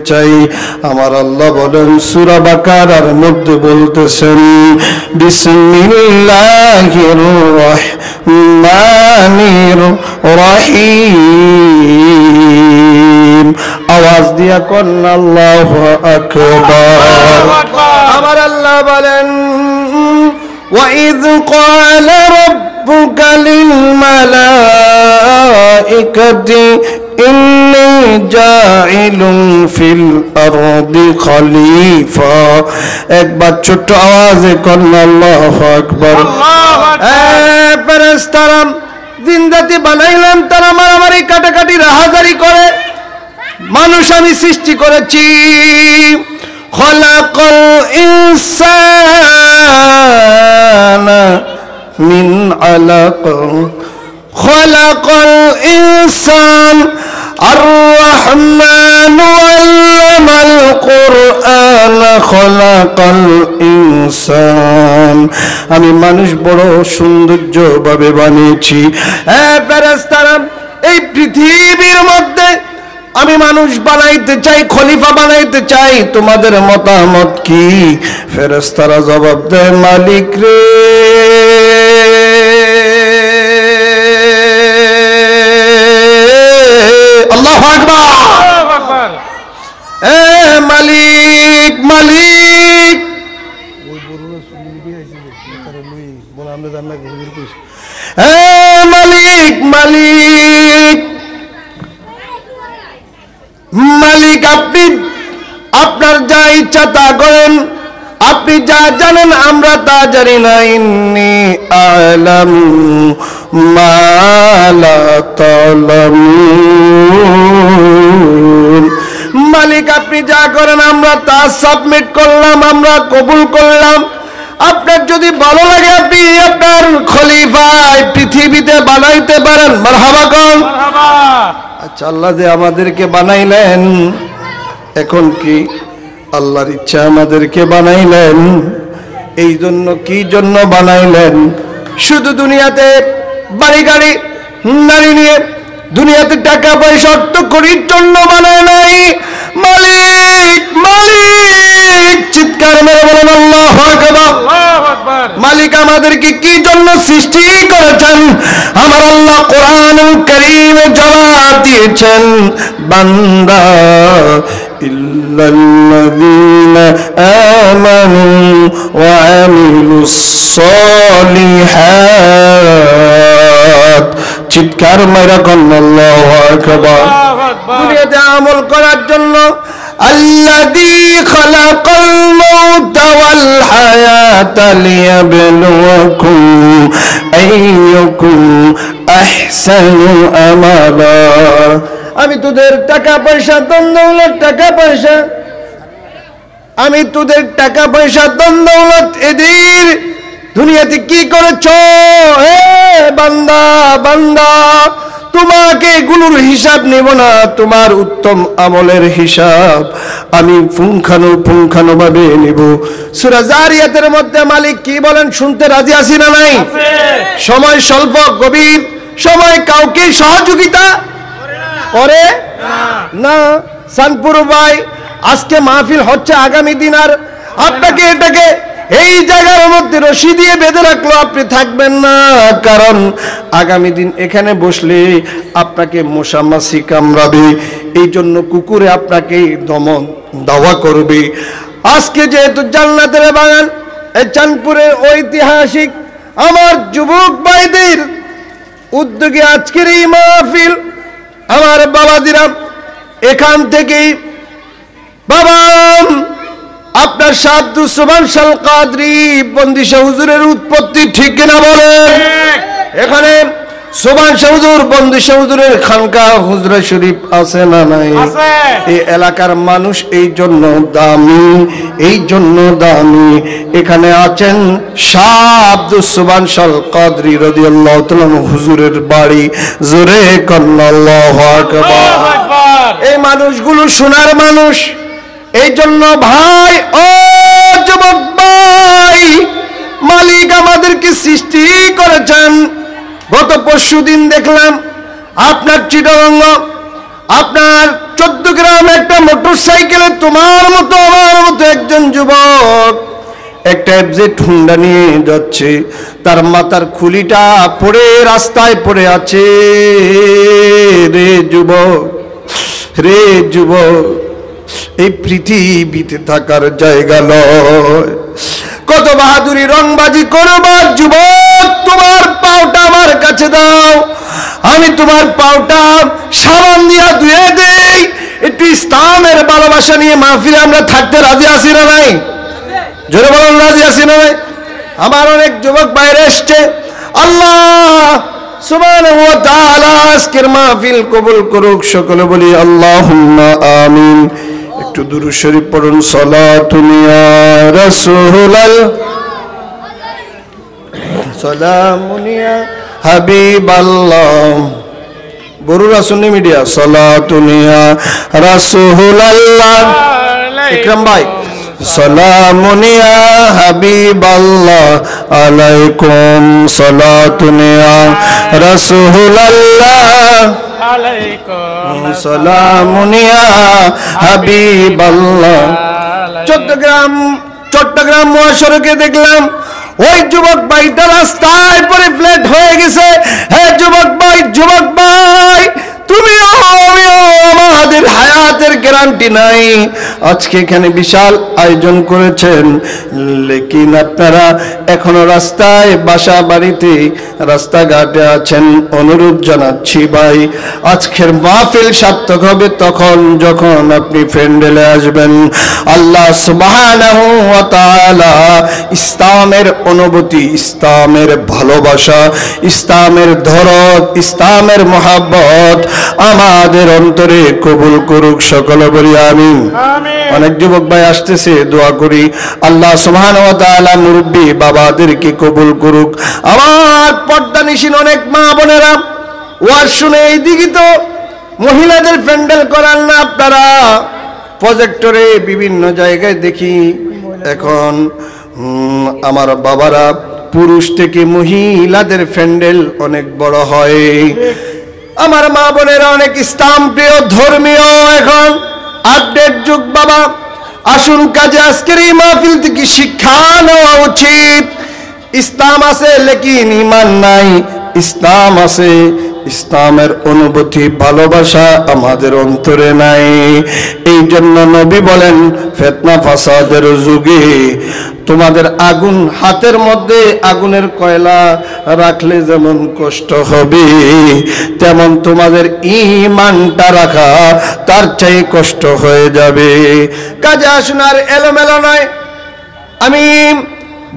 চাই। আমার আল্লাহ বলেন সূরা বাকারার মধ্যে বলতেছেন বিসমিল্লাহির রহমানির রহিম। আওয়াজ দিয়া কোন আল্লাহু আকবার। আমার আল্লাহ বলেন وَإِذْ قَالَ رَبُّكَ لِلْمَلَائِكَةِ إِنِّي جَاعِلٌ فِي الْأَرْضِ خَلِيفَةً। একবার ছোট্ট আওয়াজে কোন আল্লাহু আকবার। ফেরেশতারা জিন্দাতি বানাইলাম, তারা মারামারি কাটাকাটি রাহাজারি করে। মানুষ আমি সৃষ্টি করেছি। খলাকাল ইনসানা মিন আলাক, খলাকাল ইনসান আর রহমান আল্লামাল কুরআন খলাকাল ইনসান। আমি মানুষ বড় সৌন্দর্যভাবে বানিয়েছি। ফেরেশতারা এই পৃথিবীর মধ্যে আমি মানুষ বানাইতে চাই, খলিফা বানাইতে চাই, তোমাদের মতামত কি? ফেরেশতারা জবাব দেয় মালিক রে, আল্লাহু আকবার। মালিক মালিক মালিক মালিক মালিক, আপনি আপনার যা ইচ্ছা তা করেন, আপনি যা জানেন আমরা তা জানি না। ইন্নী আ'লামু মা লা তা'লামুন। মালিক আপনি যা করেন আমরা তা সাবমিট করলাম, আমরা কবুল করলাম। আপনার যদি ভালো লাগে আপনি আপনার খলিফায় পৃথিবীতে বানাইতে পারেন। মারহাবা কোন। আচ্ছা, আল্লাহ যে আমাদেরকে বানাইলেন, এখন কি আল্লাহর ইচ্ছা আমাদেরকে বানাইলেন? এই জন্য কি জন্য বানাইলেন? শুধু দুনিয়াতে বাড়ি গাড়ি নারী নিয়ে, দুনিয়াতে টাকা পয়সা অর্থ করির জন্য বানায় নাই। মালিক মালিক চিৎকার মেরে বলেন আল্লাহু আকবার। মালিক আমাদেরকে কি জন্য সৃষ্টি করেছেন? আমার আল্লাহ কোরআনুল কারীমে জবাব দিয়েছেন, বান্দা ইল্লাল্লাযীনা আমানু ওয়া আমিলুস সালিহাত। চিৎকার মেরে কোন আল্লাহু আকবার। দুনিয়াতে আমল করার জন্য আল্লাযী খালাকাল মাউতা ওয়াল হায়াতা লিয়াবলুয়াকুম আইয়ুকুম আহসানু আমালা। আমি তোদের টাকা পয়সা ধন দৌলত, টাকা পয়সা, আমি তোদের টাকা পয়সা ধন দৌলত এদের দুনিয়াতে কি করেছ? হে বান্দা বান্দা, তোমাকে এগুলোর হিসাব নেব না, তোমার উত্তম আমলের হিসাব আমি পুঙ্খানুপুঙ্খানুভাবে নেব। সূরা জারিয়াতের মধ্যে মালিক কি বলেন শুনতে রাজি আছি না নাই? সময় স্বল্প, গভীর সময় কাউকে সহযোগিতা করে না। সানপুর ভাই আজকে মাহফিল হচ্ছে, আগামী দিন আর আপনাকে এটাকে এই জায়গার মধ্যে রশি দিয়ে বেঁধে রাখলো, আপনি থাকবেন না। কারণ আগামী দিন এখানে বসলে আপনাকে মশা মাছি কামড়াবে, এই জন্য কুকুরে আপনাকে দমন দাওয়া করবে। আজকে যেহেতু জান্নাতের বাগান, এই চাঁদপুরের ঐতিহাসিক আমার যুবক ভাইদের উদ্যোগে আজকের এই মাহফিল, আমার বাবাজিরা এখান থেকেই বাবা আপনার সাধু সুবহান শাল কাদরি বন্দি শাহ হুজুরের উৎপত্তি ঠিক কিনা বলেন? এখানে সুবহান শাহ হুজুর বন্দি শাহ হুজুরের খানকা হুজরা শরীফ আছে না নাই? এই এলাকার মানুষ এই জন্য দামি, এই জন্য দামি। এখানে আছেন সাধু সুবহান শাল কাদরি রাদিয়াল্লাহু তাআলা হুজুরের বাড়ি। জোরে কন্না আল্লাহু আকবার। এই মানুষগুলো সোনার মানুষ। এই জন্য ভাই, ও যুবক ভাই, মালিক আমাদেরকে সৃষ্টি করেছেন। গত পরশুদিন দেখলাম আপনার চিটাগং, আপনার 14 গ্রাম একটা মোটরসাইকেল তোমার মতো আমার মতো একজন যুবক একটা এফজেড হুন্ডা নিয়ে যাচ্ছে, তার মাথার খুলিটা পড়ে রাস্তায় পড়ে আছে। রে যুবক, রে যুবক, এই পৃথিবীতে থাকার জায়গা নয়। কত বাহাদুরি রংবাজি করবার যুবক, তোমার পাওটা আমার কাছে দাও, আমি তোমার পাওটা সাবান দিয়া ধুয়ে দেই। একটু ইসলামের ভালোবাসা নিয়ে মাহফিলে আমরা থাকতে রাজি আছি না নাই? জোরে বলুন, রাজি আছি না নাই? আমার অনেক যুবক বাইরে এসছে। আল্লাহ সুবহানাহু ওয়া তাআলা আজকের মাহফিল কবুল করুক, সকলে বলি আল্লাহুম্মা আমিন। একটু দুরূদ শরীফ পড়ুন। সালাতুন ইয়া রাসূলাল, সালামুন ইয়া হাবিবাল্লাহ। বড়ুরা সুন্নি মিডিয়া, সালাতুন ইয়া রাসূলাল্লাহ। ইকরাম ভাই, সালামুন ইয়া হাবিবাল্লাহ আলাইকুম, সালাতুন ইয়া রাসূলাল্লাহ আলাইকুম, সালামুন ইয়া হাবিবাল্লাহ। চট্টগ্রাম মহাসড়কে দেখলাম ওই যুবক ভাইটা রাস্তায় পরে ফ্ল্যাট হয়ে গেছে। হ্যাঁ যুবক ভাই, যুবক ভাই, তুমিও আমিও আমাদের হায়াতের গ্যারান্টি নাই। আজকে এখানে বিশাল আয়োজন করেছেন, লেকিন আপনারা এখনো রাস্তায়, বাসা বাড়িতে, রাস্তাঘাটে আছেন। অনুরোধ জানাচ্ছি ভাই, আজকের মাহফিল সার্থক হবে তখন যখন আপনি প্যান্ডেলে আসবেন। আল্লাহ সুবহানাহু ওয়া তাআলা ইসলামের অনুভূতি, ইসলামের ভালোবাসা, ইসলামের দরদ, ইসলামের মহব্বত আমাদের অন্তরে কবুল করুক, সকলে বলি আমিন। অনেক যুবক ভাই আসতেছে, দোয়া করি আল্লাহ সুবহানাহু ওয়া তাআলা মুরব্বি বাবাদেরকে কবুল করুক। আমার পর্দানিশীন অনেক মা বোনেরা ওয়াজ শুনে, এইদিকে তো মহিলাদের প্যান্ডেল করান না আপনারা, প্রজেক্টরে বিভিন্ন জায়গায় দেখি এখন আমার বাবারা পুরুষ থেকে মহিলাদের প্যান্ডেল অনেক বড় হয়। আমার মা বোনেরা অনেক ইসলাম প্রিয়, ধর্মীয়, এখন আপডেট যুগ। বাবা আসুন কাজে, আজকের এই মাহফিল থেকে শিক্ষা নেওয়া উচিত। ইসলাম আছে লেকিন ঈমান নাই, ইসলাম আছে, ইসলামের অনুভূতি, ভালোবাসা আমাদের অন্তরে নাই। এই জন্য নবী বলেন, ফিতনা ফাসাদের যুগে তোমাদের আগুন হাতের মধ্যে, আগুনের কয়লা রাখলে যেমন কষ্ট হবে, তেমন তোমাদের ঈমানটা রাখা তার চাই কষ্ট হয়ে যাবে। কাজে আসুন, আর এলোমেলো নয়। আমি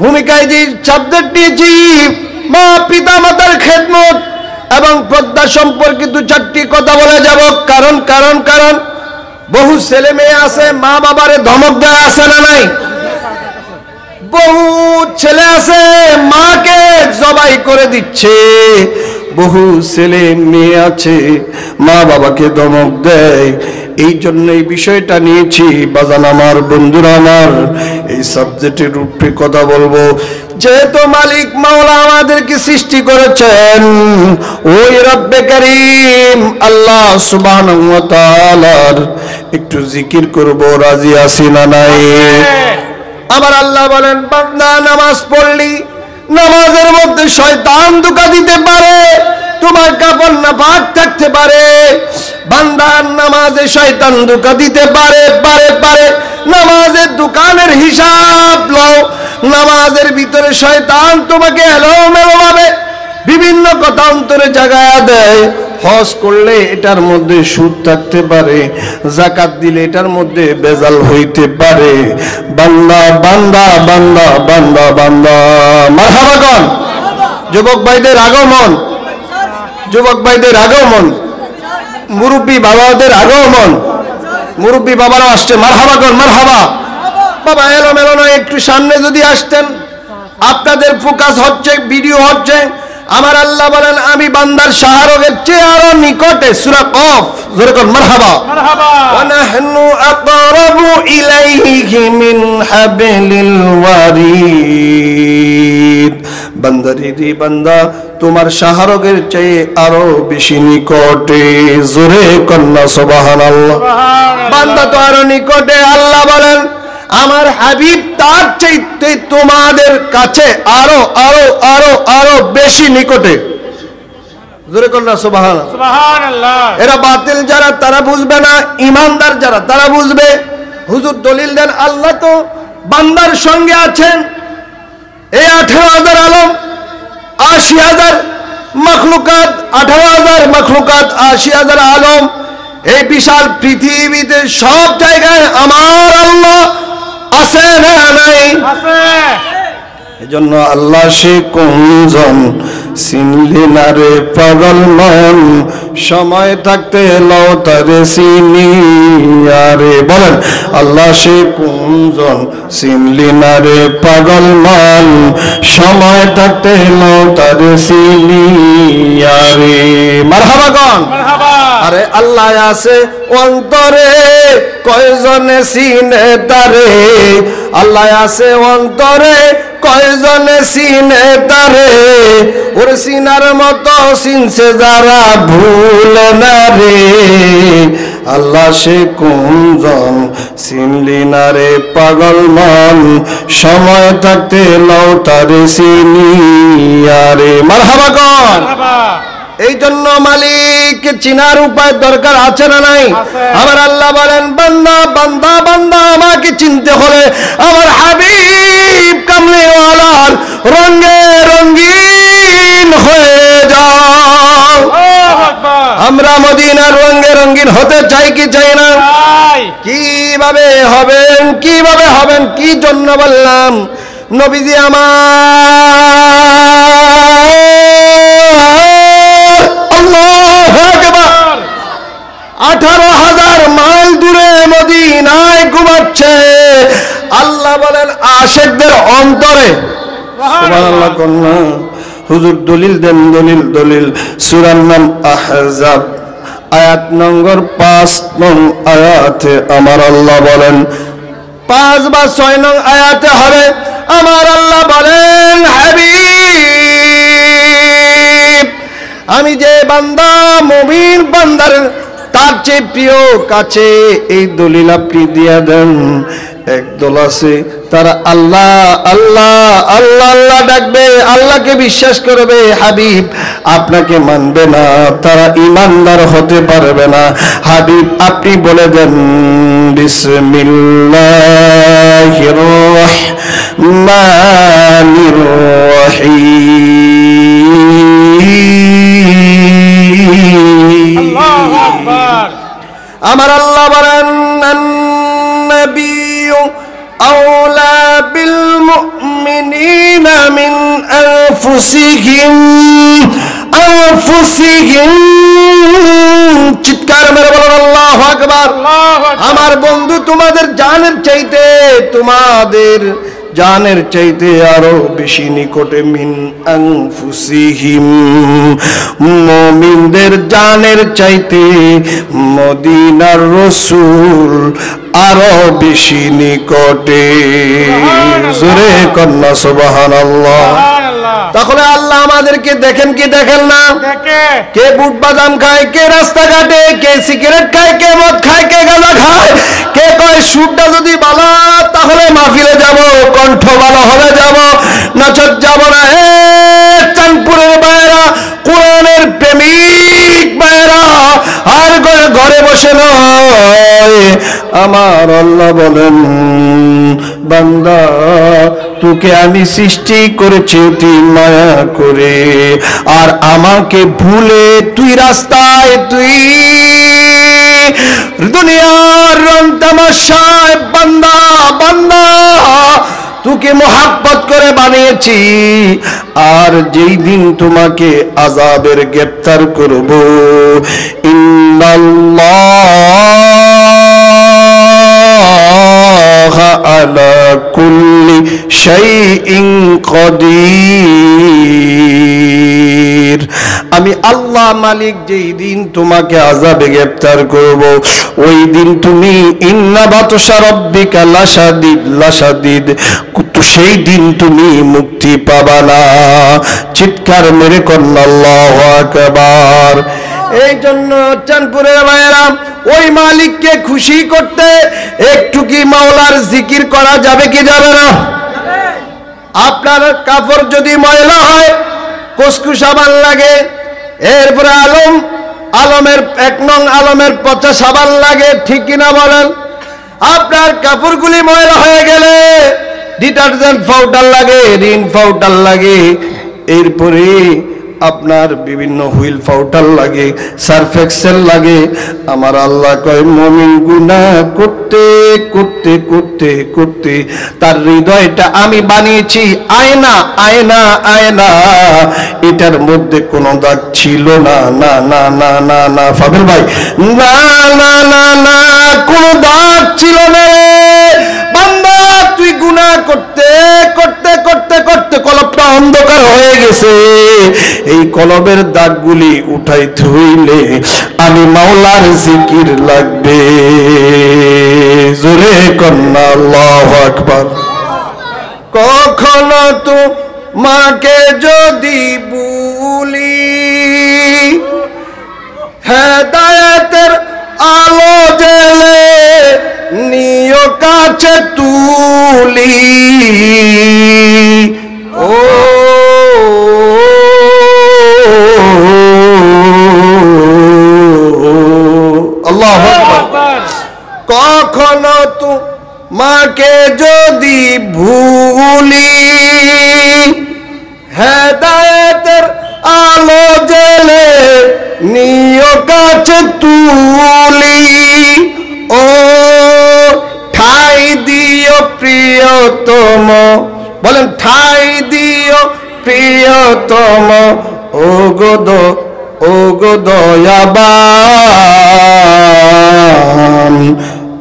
ভূমিকায় যে সাবজেক্ট দিয়েছি, মা পিতা মাতার খেদমত এবং পর্দা সম্পর্কে দু চারটি কথা বলে যাব। কারণ কারণ কারণ বহু ছেলে মেয়ে আছে মা বাবারে ধমক দেয়, আছে না নাই? বহু ছেলে আছে মাকে জবাই করে দিচ্ছে, বহু ছেলে মেয়ে আছে মা বাবাকে ধমক দেয়। এই জন্য এই বিষয়টা নিয়েছি। বাজান আমার, বন্ধুরা আমার, এই সাবজেক্টের উপরে কথা বলবো। যেহেতু মালিক মাওলা আমাদেরকে সৃষ্টি করেছেন, ওই রব্বে কারীম আল্লাহ সুবহানাহু ওয়া তাআলার একটু জিকির করব, রাজি আছি না নাই? আমার আল্লাহ বলেন, বান্দা নামাজ পড়লি, নামাজের মধ্যে শয়তান ধোঁকা দিতে পারে, তোমার কাপড় নাপাক থাকতে পারে। বান্দার নামাজে শয়তান ধোঁকা দিতে পারে পারে পারে নামাজের দোকানের হিসাব লও, নামাজের ভিতরে শয়তান তোমাকে এলোমেলো ভাবে বিভিন্ন কথা অন্তরে জাগায়া দেয়। হজ করলে এটার মধ্যে সুদ থাকতে পারে, যাকাত দিলে এটার মধ্যে বেজাল হইতে পারে। বান্দা বান্দা বান্দা বান্দা বান্দা, মারহাবা কোন যুবক ভাইদের আগমন, যুবক ভাইদের আগমন, মুরব্বী বাবাদের আগমন, মুরব্বী বাবারা আসছে, মারহাবা কোন, মারহাবা। বাবা এলোমেলো নয়, একটু সামনে যদি আসতেন। আপনাদের ফোকাস হচ্ছে, ভিডিও হচ্ছে। আমার আল্লাহ বলেন, আমি বান্দার শাহরগের চেয়ে আরো নিকটে। সূরা কফ, জোরে কোন মারহাবা। ওয়া নাহনু আকরাবু ইলাইহি ইলাইহি মিন হাবলিল ওয়ারিদ। বান্দারে রে বান্দা, তোমার শাহরগের চেয়ে আরো বেশি নিকটে। জোরে কন্যা সুবহানাল্লাহ। বান্দা তো আরো নিকটে। আল্লাহ বলেন আমার হাবিব তার চাইতে তোমাদের কাছে আরো আরো আরো আরো বেশি নিকটে। জোরে কন্যা সুবহানাল্লাহ সুবহানাল্লাহ। এরা বাতিল যারা তারা বুঝবে না, ঈমানদার যারা তারা বুঝবে। হুজুর দলিল দেন আল্লাহ তো বান্দার সঙ্গে আছেন। এই 18,000 আলম, 80,000 মাখলুকাত, 18,000 মাখলুকাত, 80,000 আলম, এই বিশাল পৃথিবীতে সব জায়গায় আমার আল্লাহ আছে না নাই? আছে। এজন্য আল্লাহ সে কোনজন চিনলি না রে পাগল মন, সময় থাকতে লও তারে চিনিয়ারে। বলেন আল্লাহ সে কোনজন চিনলি না রে পাগল মন, সময় থাকতে লও তারে চিনিয়ারে। মারহাবা গন মারহাবা। আরে আল্লাহ আছে অন্তরে, কয়জনে চিনে তারে। আল্লাহ আছে অন্তরে, কয়জনে চিনে তারে। ওর চিনার মতো চিনছে যারা ভুল না রে। আল্লাহ সে কোনজন চিনলি না রে পাগল মন, সময় থাকতে লও তারে চিনিয়ারে। মারহাবা গন। এই জন্য মালিক চিনার উপায় দরকার আছে না নাই? আমার আল্লাহ বলেন বান্দা বান্দা বান্দা, আমাকে চিনতে হলে আমার হাবিব কামলিওয়ালার রঙে রঙিন হয়ে যাও। আমরা মদিনার রঙে রঙিন হতে চাই কি চাই না? কিভাবে হবেন, কিভাবে হবেন, কি জন্য বললাম? নবীজি আমার 18,000 মাইল দূরে মদিনায় ঘুমাচ্ছে। আল্লাহ বলেন আশিকদের অন্তরে। সুবহানাল্লাহ কন্যা হুজুর দলিল দেন, দলিল দলিল। সূরার নাম আহজাব, আয়াত নম্বর 5 নং আয়াতে আমার আল্লাহ বলেন, 5 বা 6 নং আয়াতে হবে আমার আল্লাহ বলেন হাবিব আমি যে বান্দা মুমিন বান্দার তার চেয়ে প্রিয় কাছে এই দলিল আপনি দিয়া দেন। একদল আছে তারা আল্লাহ আল্লাহ আল্লাহ আল্লাহ ডাকবে, আল্লাহকে বিশ্বাস করবে, হাবিব আপনাকে মানবে না, তারা ঈমানদার হতে পারবে না। হাবিব আপনি বলে দেন বিসমিল্লাহির রহমানির রহিম। আল্লাহু আকবার। আমার আল্লাহ বলেন নবিয়্যু আওলা বিল মুমিনিনা মিন আনফুসিহিম। চিৎকার মেরে বলেন আল্লাহু আকবার। আমার বন্ধু তোমাদের জানের চাইতে, তোমাদের জানের চাইতে আরো বেশি নিকটে। মিন আনফুসিহিম, মুমিনদের জানের চাইতে মদিনার রাসূল আরো বেশি নিকটে। জোরে কন্না সুবহানাল্লাহ। তাহলে আল্লাহ আমাদেরকে দেখেন কি দেখেন না? কে বুট বাদাম খায়, কে রাস্তাঘাটে, কে সিগারেট খায়, কে মদ খায়, কে গাঁজা খায়, কে কয় সুরটা যদি ভালো তাহলে মাহফিলে যাব, কণ্ঠ ভালো হলে যাব, নাচত যাব না। হে চাঁদপুরের বাইরা, কোরআনের প্রেমিক বাইরা, আর ঘরে বসে নয়। আমার আল্লাহ বলেন বান্দা তোকে আমি সৃষ্টি করেছি অতি মায়া করে, আর আমাকে ভুলে তুই রাস্তায়, তুই দুনিয়ার রং তামাশায় বান্দা বান্দা তোকে মোহাব্বত করে বানিয়েছি। আর যেই দিন তোমাকে আযাবের গ্রেফতার করব, ইন্নাল্লাহ আলা কুল্লি শাইইন কাদির। আমি আল্লাহ মালিক যেই দিন তোমাকে আযাবে গ্রেফতার করব, ওই দিন তুমি ইন্না বাতশা রাব্বিকা লাশাদীদ, সেই দিন তুমি মুক্তি পাবা না। চিৎকার মেরে কন্যা আল্লাহু আকবার। এই জন্য চাঁদপুরের ভাইয়েরা, ওই মালিককে খুশি করতে একটু কি মাওলার জিকির করা যাবে কি যাবে না? আপনার কাপড় যদি ময়লা হয়, কুসকু সাবান লাগে, এরপরে আলমের 1 নং আলমের পচা সাবান লাগে, ঠিক কিনা বলেন? আপনার কাপড়গুলি ময়লা হয়ে গেলে ডিটারজেন্ট পাউডার লাগে, রিন পাউডার লাগে, এরপরে আপনার বিভিন্ন হুইল পাউডার লাগে, সার্ফ এক্সেল লাগে। আমার আল্লাহ কয় মুমিন গুনাহ করতে করতে করতে করতে তার হৃদয়টা আমি বানিয়েছি আয়না আয়না আয়না, এটার মধ্যে কোনো দাগ ছিল না। না না না না না ফাবিল ভাই, না না না না কোনো দাগ ছিল না। বান্দা তুই গুনাহ করতে করতে করতে করতে কলবটা অন্ধকার হয়ে গেছে, এই কলবের দাগগুলি উঠাইতে হইলে আমি মাওলার জিকির লাগবে। জোরে কন্না আল্লাহু আকবার। কখনো তো মাকে যদি ভুলি, হেদায়েতের আলো জেলে নিয় কাছে তুলি। ও আল্লাহু আকবার। কখনো তো মাকে যদি ভুলি, হেদায়েতের আলো জেলে নিয় কাছে তুলি। ও ঠাই দিও প্রিয়তম, বলেন ঠাই দিও প্রিয়তম, ও গো দয়াবান,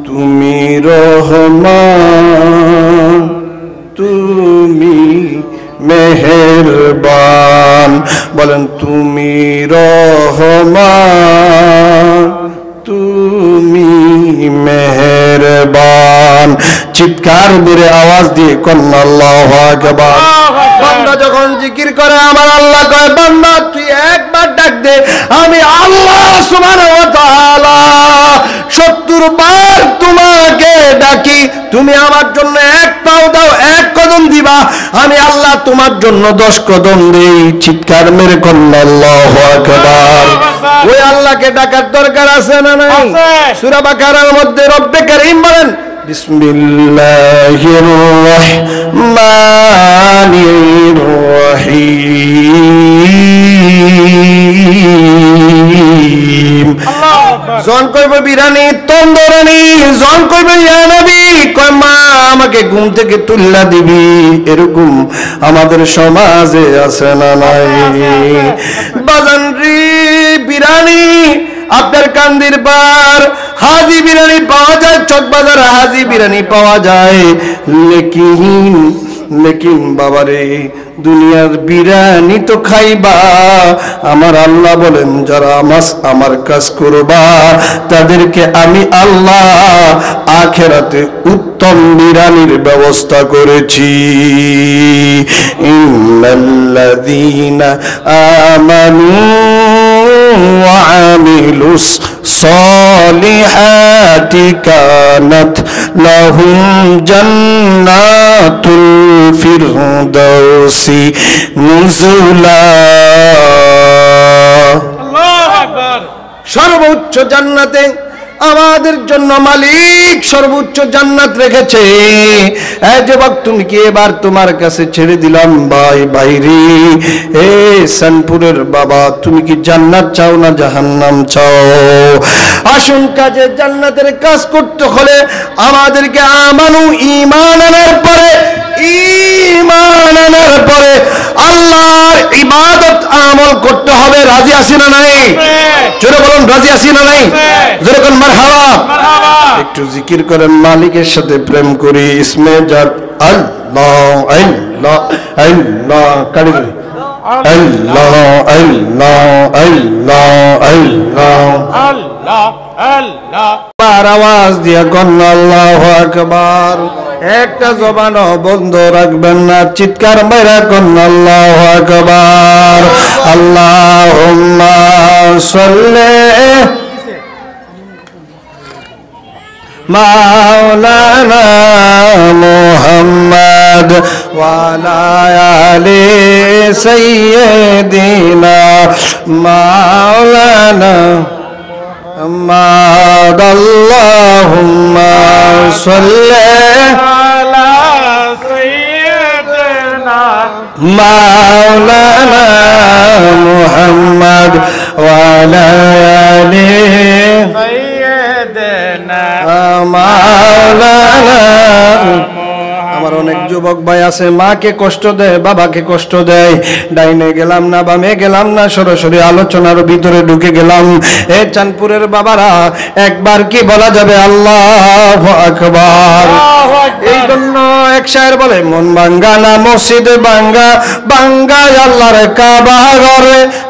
তুমি রহমান, তুমি মেহেরবান। বলেন তুমি রহমান, তুমি মেহেরবান। চিৎকার দিয়ে আওয়াজ দিয়ে কন্যা আল্লাহু আকবার। বান্দা যখন জিকির করে আমার আল্লাহ কয় বান্দা তুই একবার ডাক দে, আমি আল্লাহ সুবহানাহু ওয়া তাআলা 70 বার তোমাকে ডাকি, তুমি আমার জন্য 1 পাও দাও, 1 কদম দিবা, আমি আল্লাহ তোমার জন্য 10 কদম দেই। চিৎকার মেরে কন্যা আল্লাহু আকবার। ওই আল্লাহকে ডাকার দরকার আছে না নাই? সূরা বাকারার মধ্যে রব্বে কারীম বলেন বিসমিল্লাহির রহমানির রহিম। জন কইবে বিরানি তন্দরানি, জন কইবে ইয়া নবী, কয় মা আমাকে ঘুম থেকে তুল্লা দিবি, এরকম আমাদের সমাজে আছে না নাই? বাজান রে বিরানি আপনার কান্দির পার হাজি বিরানি পাওয়া যায়, চকবাজার হাজি বিরানি পাওয়া যায়, লেকিন বাবারে দুনিয়ার বিরানি তো খাইবা। আমার আল্লাহ বলেন যারা আমার কাজ করবা তাদেরকে আমি আল্লাহ আখিরাতে উত্তম বিরানির ব্যবস্থা করেছি। ইন্নাল্লাযীনা আমানু ওয়া আমিলুস সালিহাতি কানাত লাহুম জান্নাতুল ফিরদাউসি নুজুলা। আল্লাহু আকবার। সর্বোচ্চ জান্নাতে আমাদের জন্য মালিক সর্বোচ্চ জান্নাত রেখেছে। এই যুবক তুমি কি এবার তোমার কাছে ছেড়ে দিলাম ভাই ভাইরে, এ সানপুরের বাবা তুমি কি জান্নাত চাও না জাহান্নাম চাও? আসুন কাজে জান্নাতের কাজ করতে হলে আমাদেরকে ঈমান আনার পরে আল্লাহর ইবাদত আমল করতে হবে। রাজি আছি না নাই? জোরে বলুন রাজি আছি না নাই? জোরে কোন মারহাবা। একটু জিকির করেন, মালিকের সাথে প্রেম করি। ইসমে জাত আল্লাহ আল্লাহ আল্লাহ কারিগরি আল্লাহ আল্লাহ আল্লাহ আল্লাহ আল্লাহ আল্লাহ আর আওয়াজ দিয়া কন্যা আল্লাহু আকবার একটা জবানও বন্ধ রাখবেন না চিৎকার মেরা কন্যা আল্লাহু আকবার আল্লাহুম্মা সাল্লি মাওলানা মুহাম্মদ ওয়া আলা আলি সাইয়্যিদিনা মাওলানা محمد اللهم صل على سيدنا مولانا محمد وعلى آله سيدنا مولانا আমার অনেক যুবক ভাই আছে মাকে কষ্ট দেয় বাবাকে কষ্ট দেয় ডাইনে গেলাম না বামে গেলাম না সরাসরি আলোচনার ভিতরে ঢুকে গেলাম এ চাঁদপুরের বাবারা একবার কি বলা যাবে আল্লাহু আকবার এই জন্য এক শায়ের বলে মন ভাঙ্গা না মসজিদ ভাঙ্গা ভাঙ্গায় আল্লাহর কাবা ঘর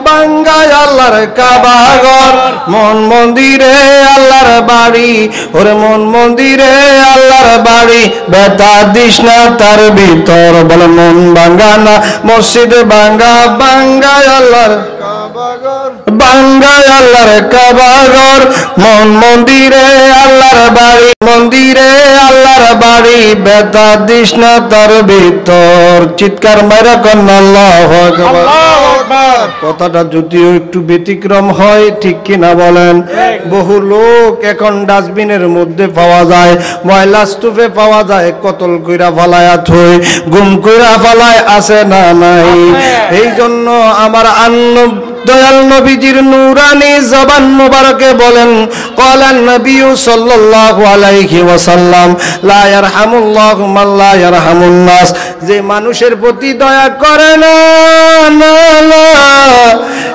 ভাঙ্গায় আল্লাহর কাবা ঘর মন মন্দিরে আল্লাহর বাড়ি ওরে মন মন্দিরে আল্লাহর বাড়ি বেতা দিস না তার ভিতর বলে মন ভাঙ্গা না মসজিদ ভাঙ্গা ভাঙ্গায় আল্লাহর বাঙ্গায় আল্লাহর কাবা ঘর মন মন্দিরে আল্লাহর বাড়ি মন্দিরে আল্লাহর বাড়ি বেতা দিস না তার ভিতর চিৎকার মারা কন্যা আল্লাহু আকবার কথাটা যদিও একটু ব্যতিক্রম হয় ঠিক কিনা বলেন বহু লোক এখন ডাস্টবিনের মধ্যে পাওয়া যায় ময়লা স্তূপে পাওয়া যায় কতল কইরা ফালায়া থই গুম কইরা ফালায় আছে না নাই এই জন্য আমার দয়াল নবীজির নূরানি জবান মুবারকে বলেন ক্বালান নবী সাল্লাল্লাহু আলাইহি ওয়াসাল্লাম লা ইয়ারহামুল্লাহু মান লা ইয়ারহামুন নাস যে মানুষের প্রতি দয়া করে না না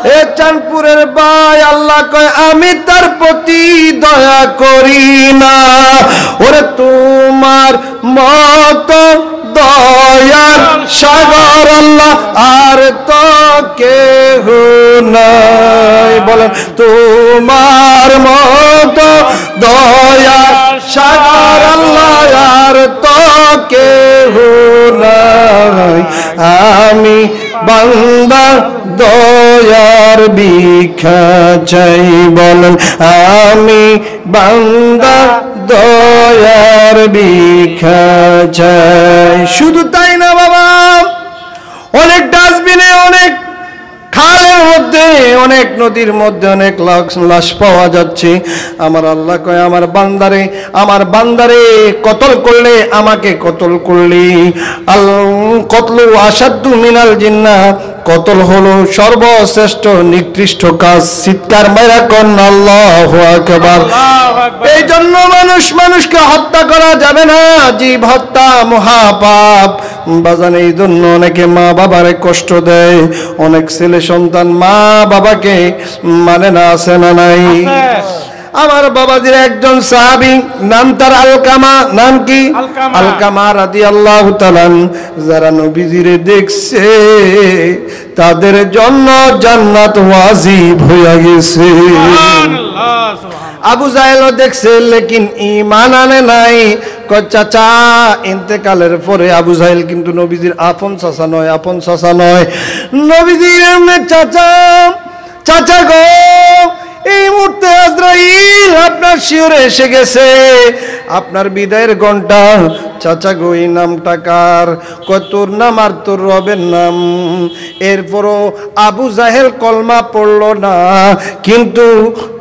এ চাঁদপুরের ভাই আল্লাহ কয় আমি তার প্রতি দয়া করি না ওরে তোমার মত দয়ার সাগর আল্লাহ আর তো কেহ নাই বলেন তোমার মতো দয়ার সাগর আল্লাহ আর তো কেহ নাই আমি বান্দা দয়ার ভিক্ষা চাই বলেন আমি বান্দা দয়ার ভিক্ষা চাই শুধু তাই না বাবা অনেক ডাস্টবিনে অনেক খালের মধ্যে অনেক নদীর মধ্যে অনেক লাশ পাওয়া যাচ্ছে আমার আল্লাহ কয় আমার বান্দারে কতল করলে আমাকে কতল করলি আল কতলু আসাদ্দু মিনাল জিন্নাহ কতল হলো সর্বশ্রেষ্ঠ নিকৃষ্ট কাজ চিৎকার মাইরা কন্যা আল্লাহু আকবার এই জন্য মানুষকে হত্যা করা যাবে না জীব হত্যা মহাপাপ বাজান এই জন্য অনেকে মা বাবারে কষ্ট দেয় অনেক ছেলে সন্তান মা বাবাকে মানে না আছে না নাই আমার বাবাজির একজন সাহাবী নাম তার আলকামা নাম কি আলকামা রাদিয়াল্লাহু তাআলা যারা নবীজিরে দেখছে তাদের জন্য জান্নাত ওয়াজিব হয়ে গেছে সুবহানাল্লাহ আবু জাহেলও দেখছে লেকিন ঈমান আনে নাই চাচা ইন্তেকালের পরে আবু জাহেল কিন্তু নবীজির আপন চাচা নয় নবীজির চাচা গো এই মুহূর্তে আজরাইল আপনার শিয়রে এসে গেছে আপনার বিদায়ের ঘন্টা চাচা গো এই নামটা কার কয় তোর নাম আর তোর রবের নাম এরপরও আবু জাহেল কলমা পড়ল না কিন্তু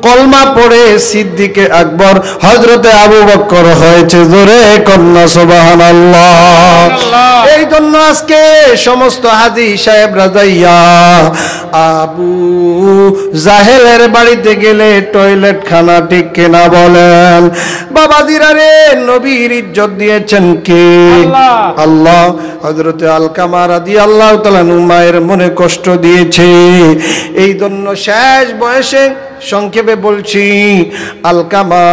কলমা পড়ে সিদ্দিকে আকবর হযরতে আবু বকর হয়েছে জোরে কন্যা সুবহানাল্লাহ এই জন্য আজকে সমস্ত হাজী সাহেবরা যাইয়া আবু জাহেলের বাড়িতে গেলে টয়লেট খানা ঠিক কিনা বলেন? বাবাজিরা রে, নবীর ইজ্জত দিয়েছেন কে? আল্লাহ। হযরতে আলকামা রাদিয়াল্লাহু তাআলা মায়ের মনে কষ্ট দিয়েছে, এই জন্য শেষ বয়সে সংক্ষেপে বলছি, আলকামা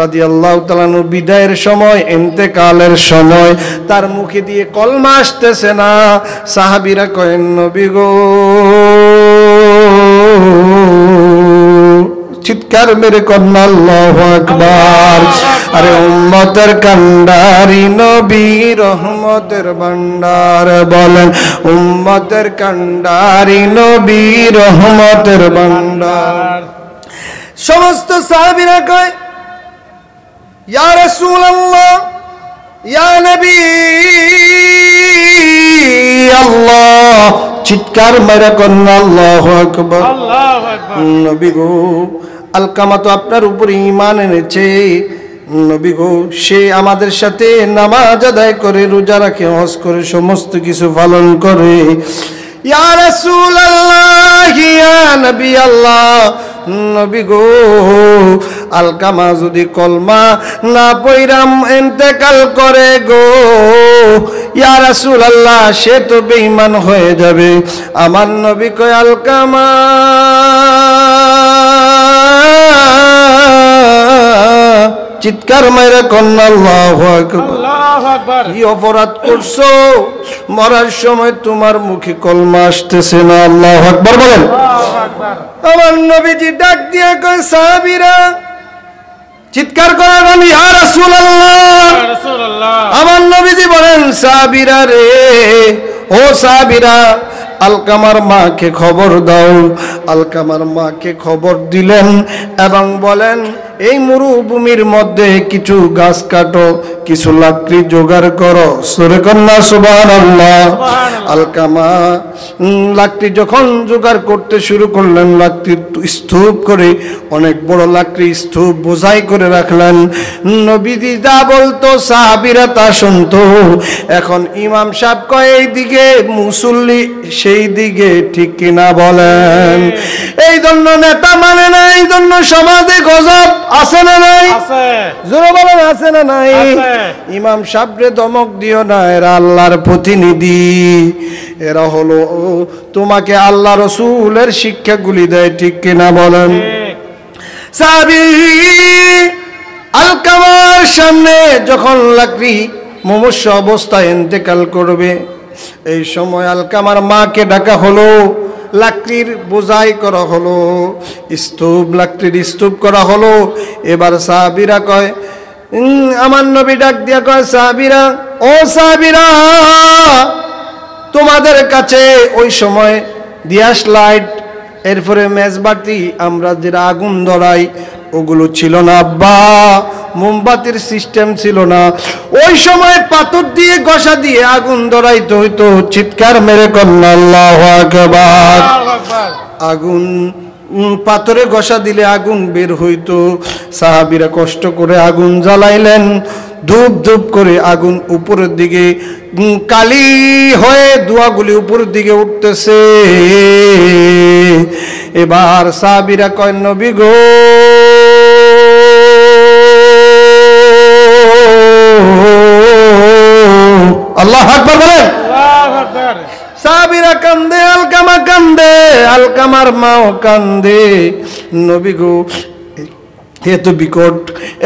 রাদিয়াল্লাহু তাআলা বিদায়ের সময়, ইন্তেকালের সময় তার মুখে দিয়ে কলমা আসতেছে না। সাহাবীরা কয়েন, নবী গো, চিৎকার মেরে কন্যা আল্লাহু আকবার। আরে উম্মতের কান্ডারি নবী, রহমতের ভান্ডার, বলেন উম্মতের কান্ডারি নবী, রহমতের ভান্ডার। সমস্ত সাহাবীরা কয়, ইয়া রাসূলুল্লাহ, ইয়া নবী আল্লাহ, চিৎকার মেরে কন্যা আল্লাহু আকবার, আল্লাহু আকবার। নবী গো, আলকামা তো আপনার উপরে ঈমান এনেছে, নবী গো, সে আমাদের সাথে নামাজ আদায় করে, রোজা রাখে, হজ করে, সমস্ত কিছু পালন করে। ইয়া রাসূলুল্লাহ, ইয়া নবী আল্লাহ, নবী গো, আলকামা যদি কলমা না পয়রাম ইন্তেকাল করে গো, ইয়া রাসূলুল্লাহ, সে তো বেঈমান হয়ে যাবে। আমার নবী কয়, আলকামা চিৎকার মেরে কন্যা আল্লাহু আকবার, আল্লাহু আকবার। কি অপরাধ করছো? মরার সময় তোমার মুখে কলমা আসতেছে না। আল্লাহু আকবার বলেন। আল্লাহু আকবার। আমার নবীজি ডাক দিয়া কয়, সাহাবীরা চিৎকার করেন, ইয়া রাসূলুল্লাহ। ইয়া রাসূলুল্লাহ। আমার নবীজি বলেন, সাহাবীরা রে, ও সাহাবীরা, আলকামার মাকে খবর দাও। আলকামার মাকে খবর দিলেন এবং বলেন, এই মরুভূমির মধ্যে কিছু গাছ কাটো, কিছু লাকড়ি জোগাড় করো। সূরা কন্যা সুবহানাল্লাহ। আলকামা লাকড়ি যখন জোগাড় করতে শুরু করলেন, লাকড়ি স্তূপ করে, অনেক বড় লাকড়ি স্তূপ বোঝাই করে রাখলেন। নবীজি যা বলতো সাহাবীরা তা শুনতো। এখন ইমাম সাহেব কয় এইদিকে, মুসল্লি সেই দিকে, ঠিক কিনা বলেন? এই জন্য নেতা মানে না, এই জন্য সমাজে গজব আছে না নাই? আছে। জোরে বলেন, আছে না নাই? আছে। ইমাম সাহেবরে ধমক দিও না, এরা আল্লাহর প্রতিনিধি, এরা হলো তোমাকে আল্লাহ রসুলের শিক্ষাগুলি দেয়, ঠিক কিনা বলেন? ঠিক। সাহাবী আলকামার সামনে যখন লাকড়ি মুমূর্ষ অবস্থায় ইন্তেকাল করবে, এই সময় আলকামার মাকে ডাকা হলো, লাকড়ির বোঝাই করা হলো, স্তূপ, লাকড়ির স্তূপ করা হলো। এবার সাহাবীরা কয়, আমার নবী ডাক দিয়া কয়, সাহাবীরা, ও সাহাবীরা, তোমাদের কাছে ওই সময় দিয়াস লাইট, এরপরে মেজবাতি, আমরা যেটা আগুন ধরাই, ওগুলো ছিল না আব্বা, মোমবাতির সিস্টেম ছিল না। ওই সময় পাথর দিয়ে ঘষা দিয়ে আগুন ধরাইতে হইতো। চিৎকার মেরে কন্যা আল্লাহু আকবার। আল্লাহু আকবার। আগুন পাথরে ঘষা দিলে আগুন বের হইতো। সাহাবীরা কষ্ট করে আগুন জ্বালাইলেন, ধূপ ধূপ করে আগুন উপরের দিকে কালি হয়ে ধোঁয়াগুলি উপরের দিকে উঠতেছে। এবার সাহাবীরা কয়, নবী গো, আল্লাহু আকবার বলেন। আল্লাহু আকবার। সাহাবীরা কান্দে, আলকামা কান্দে, আলকামার মাও কান্দে, নবী গো, এত বিকট,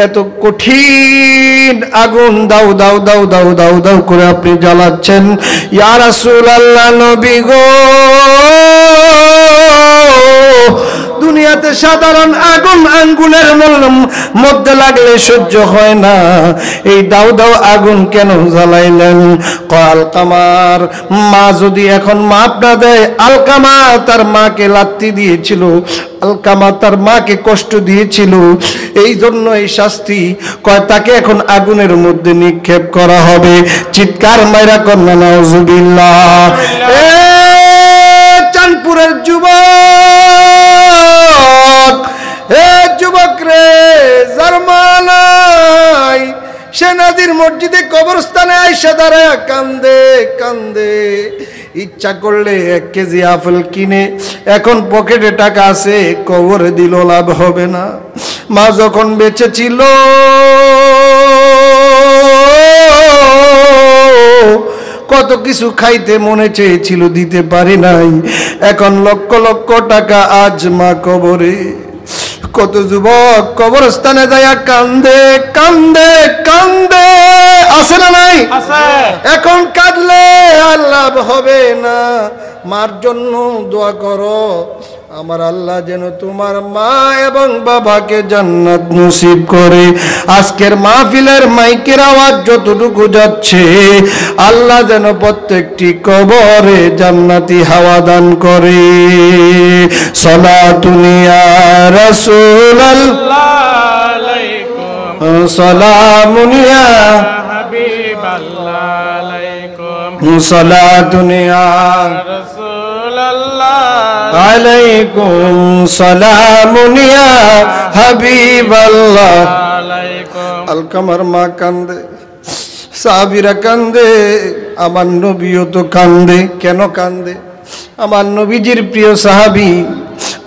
এত কঠিন আগুন দাও দাও দাও দাও দাও দাও করে আপনি জ্বালাচ্ছেন, ইয়া রাসূলুল্লাহ, নবী গো, দুনিয়াতে সাধারণ আগুন আঙ্গুলের মধ্যে লাগলে সহ্য হয় না, এই দাও দাও আগুন কেন জ্বালাইলেন? আলকামার মা যদি এখন মাপ না দেয়, আলকামা তার মাকে লাত্তি দিয়েছিল, আলকামা তার মাকে কষ্ট দিয়েছিল, এই জন্য এই শাস্তি। কয় তাকে এখন আগুনের মধ্যে নিক্ষেপ করা হবে। চিৎকার মাইরা কন্যা নাউজুবিল্লাহ। এ চাঁদপুরের যুবক, এ যুবক রে, জার্মানাই সে নাজির মসজিদে কবরস্থানে আইসা দাঁড়ায় কান্দে কান্দে, ইচ্ছা করলে 1 কেজি আপেল কিনে এখন পকেটে টাকা আছে, কবরে দিল লাভ হবে না। মা যখন বেঁচে ছিল কত কিছু খাইতে মনে চেয়েছিল, দিতে পারি নাই। এখন লক্ষ লক্ষ টাকা, আজ মা কবরে। কত যুবক কবরস্থানে যাইয়া কান্দে কান্দে কান্দে, আছে না নাই? এখন কাঁদলে আর লাভ হবে না। মার জন্য দোয়া করো, আমার আল্লাহ যেন তোমার মা এবং বাবাকে জান্নাত নসিব করে। আজকের মাহফিলের মাইকের আওয়াজ যতটুকু যাচ্ছে, আল্লাহ যেন প্রত্যেকটি কবরে জান্নাতি হাওয়া দান করে। সালাতুন ইয়া রাসূলাল্লাহ আলাইকুম, সালামুন ইয়া হাবিবাল্লাহ আলাইকুম, সালাতুন ইয়া আলাইকুম, সালামুন ইয়া হাবিবাল্লাহ আলাইকুম। আলকামার মা কান্দে, সাহাবীরা কান্দে, আমার নবীও তো কান্দে। কেন কান্দে? আমার নবীজির প্রিয় সাহাবী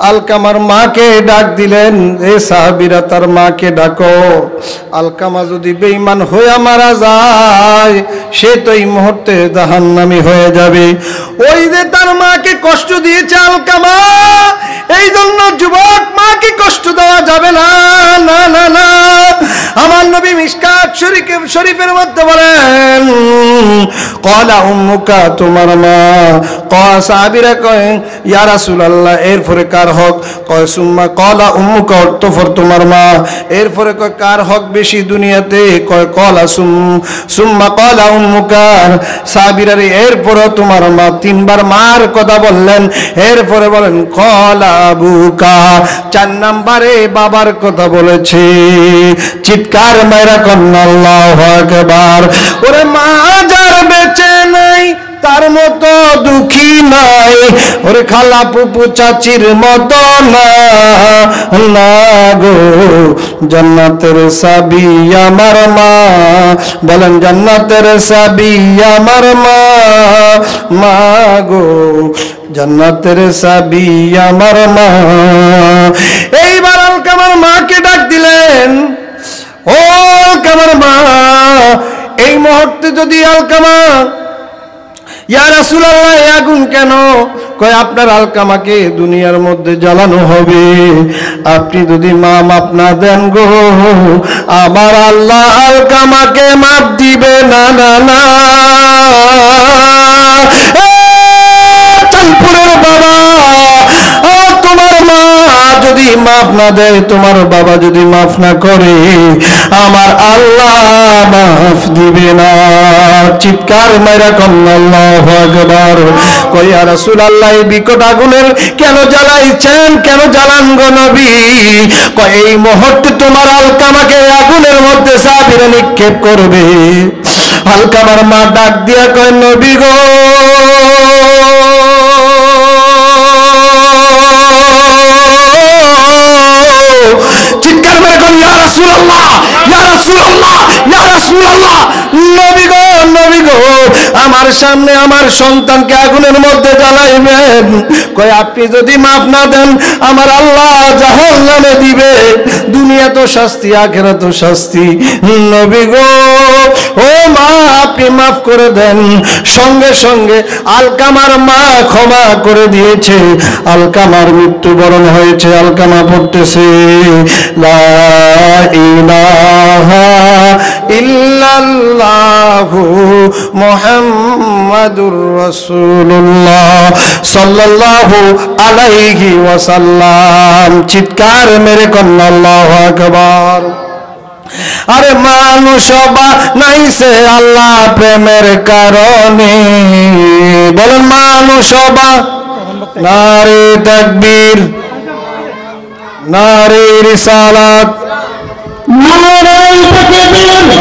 আলকামার মাকে ডাক দিলেন, এ সাহাবীরা তার মাকে ডাকো। আলকামা যদি বেঈমান হয়ে মারা যায়, সে তো এই মুহূর্তে জাহান্নামী হয়ে যাবে। ওই যে তার মাকে কষ্ট দিয়েছে আলকামা, এই জন্য যুবক মাকে কষ্ট দেওয়া যাবে না, না না না। আমার নবী মিশকাত শরীফের মধ্যে বলেন, ক্বালা উম্মুকা, তোমার মা। সাহাবীরা কয় ইয়া রাসূলুল্লাহ, এরপরে কার হক? কয় সুম্মা ক্বালা উম্মুকা, অতঃপর তোমার মা। এরপরে কয় কার হক বেশি দুনিয়াতে? কয় ক্বালা সুম্মা ক্বালা উম্মুকা। সাহাবীরা এরপরে তোমার মা, 3 বার মার কথা বললেন। এরপরে বলেন ক্বালা আবুকা, 4 নম্বরে বাবার কথা বলেছে। চিৎকার মাইরা কন্না আল্লাহু আকবার। ওরে মা যার বেঁচে নাই তার মতো দুঃখী নাই, ওরে খালা ফুপু চাচির মতো না, না গো। জান্নাতের চাবি আমার মা, বলেন জান্নাতের চাবি আমার মা, মা গো জান্নাতের চাবি আমার মা। এইবার আলকামার মাকে ডাক দিলেন, ও আলকামার মা। এই মুহূর্তে যদি আলকামা, ইয়া রাসূলুল্লাহ, এই আগুন কেন? কয় আপনার আলকামাকে দুনিয়ার মধ্যে জ্বালানো হবে, আপনি যদি মাপ না দেন গো, আমার আল্লাহ আলকামাকে মাপ দিবে না, না না। চাঁদপুরের বাবা, তোমার মা যদি মাফ না দেয়, তোমার বাবা যদি মাফ না করে, আমার আল্লাহ মাফ দিবে না। চিৎকার মাইরা কন্না আল্লাহু আকবার। কই ইয়া রাসূলুল্লাহ, এই বিকট আগুনের কেন জ্বালাইছেন? কেন জ্বালান গো নবী? কয় এই মুহূর্তে তোমার আলকামাকে আগুনের মধ্যে সাহাবীরা নিক্ষেপ করবে। আলকামার মা ডাক দিয়া কয়, নবী গো, চিৎকার করে কোন ইয়া রাসূলুল্লাহ, ইয়া রাসূলুল্লাহ, ইয়া রাসূলুল্লাহ, নবী গো, নবী গো, আমার সামনে আমার সন্তানকে আগুনের মধ্যে জ্বালাইবেন। কয় আপনি যদি মাফ না দেন, আমার আল্লাহ জাহান্নামে দিবে। দুনিয়া তো শাস্তি, আখিরাত তো শাস্তি। নবী গো, ও মা, আপনি মাফ করে দেন। সঙ্গে সঙ্গে আলকামার মা ক্ষমা করে দিয়েছে। আলকামার মৃত্যুবরণ হয়েছে। আলকামা পড়তেছে, লা ইলাহা ইল্লাল্লাহু মুহাম্মাদুর রাসূলুল্লাহ সাল্লাল্লাহু আলাইহি ওয়াসাল্লাম। চিৎকার মেরে কন্না আল্লাহু আকবার। আরে মানুষ বানাইছে আল্লাহ প্রেমের কারণে, বলেন মানুষ নারে তাকবীর, নারে রিসালাত, নারে তাকবীর।